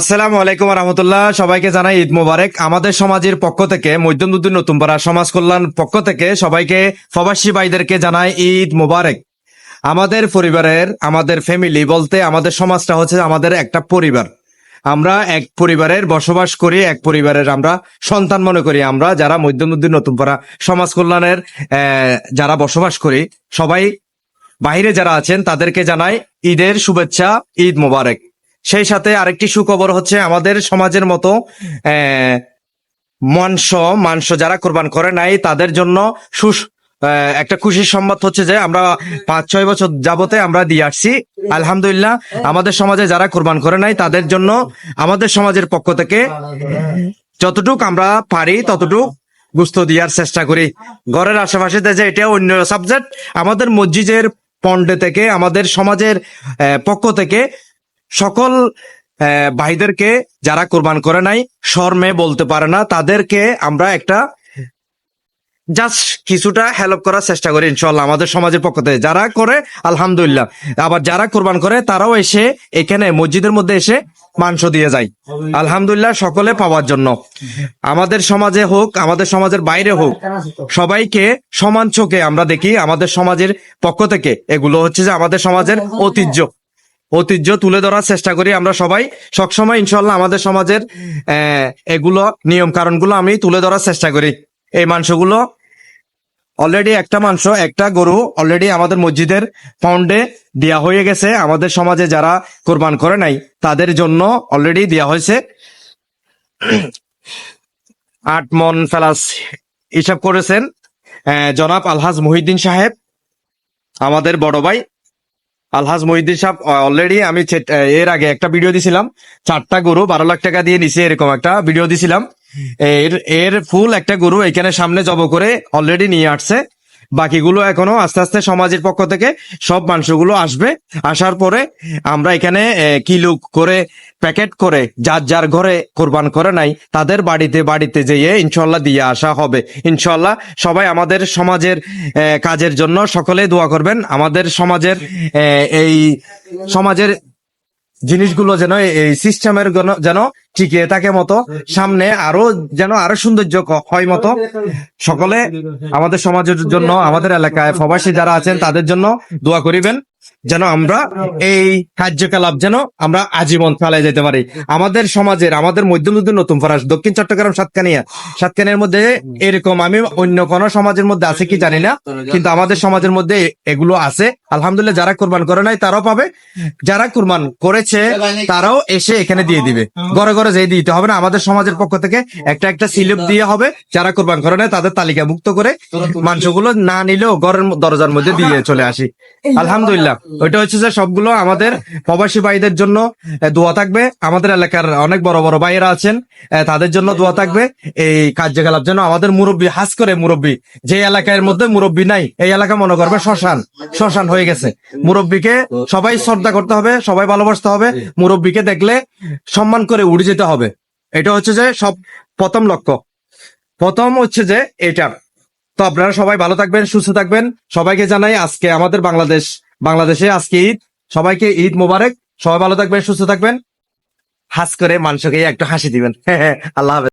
আসসালামু আলাইকুম রহমতুল্লাহ। সবাইকে জানাই ঈদ মোবারক। আমাদের সমাজের পক্ষ থেকে মধ্যমুদ্দিন নতুনপাড়া সমাজ কল্যাণ পক্ষ থেকে সবাইকে প্রবাসী ভাইদেরকে জানাই ঈদ মোবারক। আমাদের পরিবারের আমাদের ফ্যামিলি বলতে আমাদের সমাজটা হচ্ছে আমাদের একটা পরিবার। আমরা এক পরিবারের বসবাস করি, এক পরিবারের আমরা সন্তান মনে করি। আমরা যারা মধ্যমুদ্দিন নতুনপাড়া সমাজ কল্যাণের যারা বসবাস করি, সবাই বাইরে যারা আছেন তাদেরকে জানাই ঈদের শুভেচ্ছা, ঈদ মোবারক। সেই সাথে আরেকটি সুখবর হচ্ছে আমাদের সমাজের মতো মাংস যারা কোরবান করে নাই তাদের জন্য একটা খুশির সংবাদ হচ্ছে যে আমরা 5-6 বছর যাবতে আমরা দিয়ে আসছি। আলহামদুলিল্লাহ, আমাদের সমাজে যারা কোরবান করে নাই তাদের জন্য আমাদের সমাজের পক্ষ থেকে যতটুক আমরা পারি ততটুক গুস্ত দেওয়ার চেষ্টা করি। ঘরের আশেপাশে যে এটা অন্য সাবজেক্ট, আমাদের মসজিদের পন্ডে থেকে আমাদের সমাজের পক্ষ থেকে সকল ভাইদেরকে যারা কোরবান করে নাই, শর্মে বলতে পারে না, তাদেরকে আমরা একটা জাস্ট কিছুটা হেল্প করার চেষ্টা করি ইনশাল্লাহ আমাদের সমাজের পক্ষ থেকে। যারা করে আলহামদুলিল্লাহ, আবার যারা কোরবান করে তারাও এসে এখানে মসজিদের মধ্যে এসে মাংস দিয়ে যায় আলহামদুলিল্লাহ সকলে পাওয়ার জন্য। আমাদের সমাজে হোক, আমাদের সমাজের বাইরে হোক, সবাইকে সমান চোখে আমরা দেখি। আমাদের সমাজের পক্ষ থেকে এগুলো হচ্ছে যে আমাদের সমাজের ঐতিহ্য তুলে ধরার চেষ্টা করি আমরা সবাই সবসময় ইনশাল্লাহ। আমাদের সমাজের এগুলো নিয়ম কারণগুলো আমি তুলে ধরার চেষ্টা করি। এই মাংসগুলো অলরেডি একটা গরু অলরেডি আমাদের মসজিদের পাউন্ডে দেওয়া হয়ে গেছে। আমাদের সমাজে যারা কোরবান করে নাই তাদের জন্য অলরেডি দেওয়া হয়েছে 8 মণ প্লাস হিসাব করেছেন জনাব আলহাজ মহিউদ্দিন সাহেব, আমাদের বড় ভাই আলহাজ মহিউদ্দিন সাহেব। অলরেডি আমি এর আগে একটা ভিডিও দিছিলাম, 4টা গরু 12 লাখ টাকা দিয়ে নিছে, এরকম একটা ভিডিও দিছিলাম। এর ফুল একটা গরু এখানে সামনে জব করে অলরেডি নিয়ে আসছে। বাকিগুলো এখনো আস্তে আস্তে সমাজের পক্ষ থেকে সব মাংসগুলো আসবে। আসার পরে আমরা এখানে কিলো করে প্যাকেট করে যার যার ঘরে কোরবান করে নাই তাদের বাড়িতে যেয়ে ইনশাল্লাহ দিয়ে আসা হবে ইনশাল্লাহ। সবাই আমাদের সমাজের কাজের জন্য সকলে দোয়া করবেন। আমাদের সমাজের এই সমাজের জিনিসগুলো যেন এই সিস্টেমের যেন টিকে থাকে মতো, সামনে আরো সৌন্দর্য হয় মতো সকলে আমাদের সমাজের জন্য, আমাদের এলাকায় প্রবাসী যারা আছেন তাদের জন্য দোয়া করিবেন যেন আমরা এই কার্যকলাপ যেন আমরা আজীবন চালিয়ে যেতে পারি। আমাদের সমাজের আমাদের মধ্যমুদ্দিন নতুনপাড়া দক্ষিণ চট্টগ্রাম সাতকানিয়ার মধ্যে এরকম আমি অন্য কোন সমাজের মধ্যে আছে কি জানি না, কিন্তু আমাদের সমাজের মধ্যে এগুলো আছে আলহামদুলিল্লাহ। যারা কোরবান করে নাই তারাও পাবে, যারা কোরবান করেছে তারাও এসে এখানে দিয়ে দিবে। ঘরে ঘরে যেয়ে দিতে হবে না, আমাদের সমাজের পক্ষ থেকে একটা স্লিপ দিয়ে হবে। যারা কোরবান করে নাই তাদের তালিকা মুক্ত করে মাংসগুলো না নিলেও ঘরের দরজার মধ্যে দিয়ে চলে আসি আলহামদুলিল্লাহ। ওইটা হচ্ছে যে সবগুলো আমাদের প্রবাসী ভাইদের জন্য দোয়া থাকবে। আমাদের এলাকার অনেক বড় বড় ভাইয়েরা আছেন, তাদের জন্য দোয়া থাকবে। এই কার্যকলাপ যেন আমাদের মুরব্বী, হাস করে মুরব্বী, যে এলাকার মধ্যে মুরব্বী নাই এই এলাকা মনে করবে শ্মশান হয়ে গেছে। মুরব্বীকে সবাই শ্রদ্ধা করতে হবে, সবাই ভালোবাসতে হবে। মুরব্বীকে দেখলে সম্মান করে উড়ে যেতে হবে। এটা হচ্ছে যে প্রথম লক্ষ্য, প্রথম হচ্ছে যে এটা। তো আপনারা সবাই ভালো থাকবেন, সুস্থ থাকবেন। সবাইকে জানাই আজকে আমাদের বাংলাদেশে আজকে ঈদ। সবাইকে ঈদ মোবারক। সবাই ভালো থাকবেন, সুস্থ থাকবেন। হাস করে মাংস খেয়ে একটু হাসি দিবেন। আল্লাহ হাফেজ।